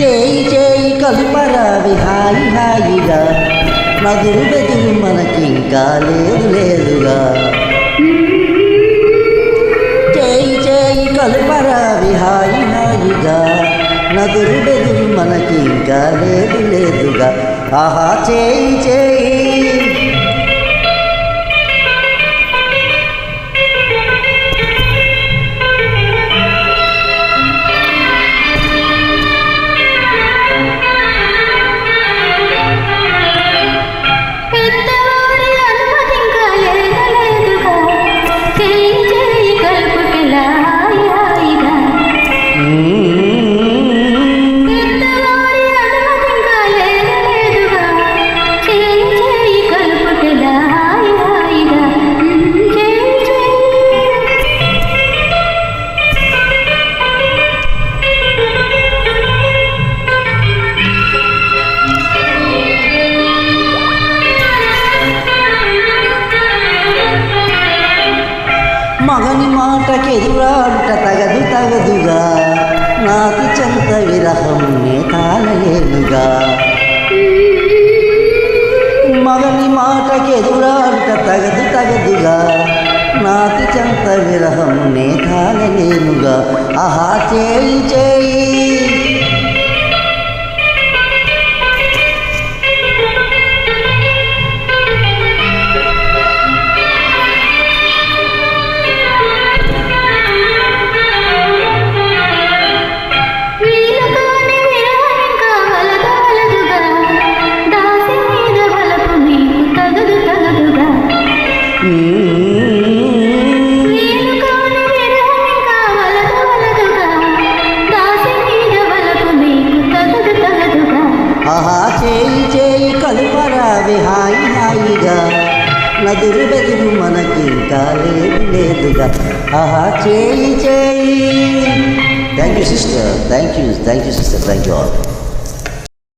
చేయి చేయి కలుపరావి హాయి హాయిగా నదురు బెదురు మనకింకా లేదు లేదుగా చేయి చేయి కలుపరావి హాయి హాయిగా నదురు బెదురు మనకింకా లేదు లేదుగా ఆహా చేయి చేయి మగని మాటకెదురాడుట తగదు తగదుగా నాకి చెంత విరహం నే తాళలేనుగా మగని మాటకెదురాడుట తగదు తగదుగా నాకి చెంత విరహం నే తాళలేనుగా ఆహా చేయి చేయి ఆహా చేయి చేయి కలుపరావి హాయి హాయిగా నదురు బెదురు మనకింకా లేదు లేదుగా ఆహా చేయి చేయి thank you sister thank you sister thank you all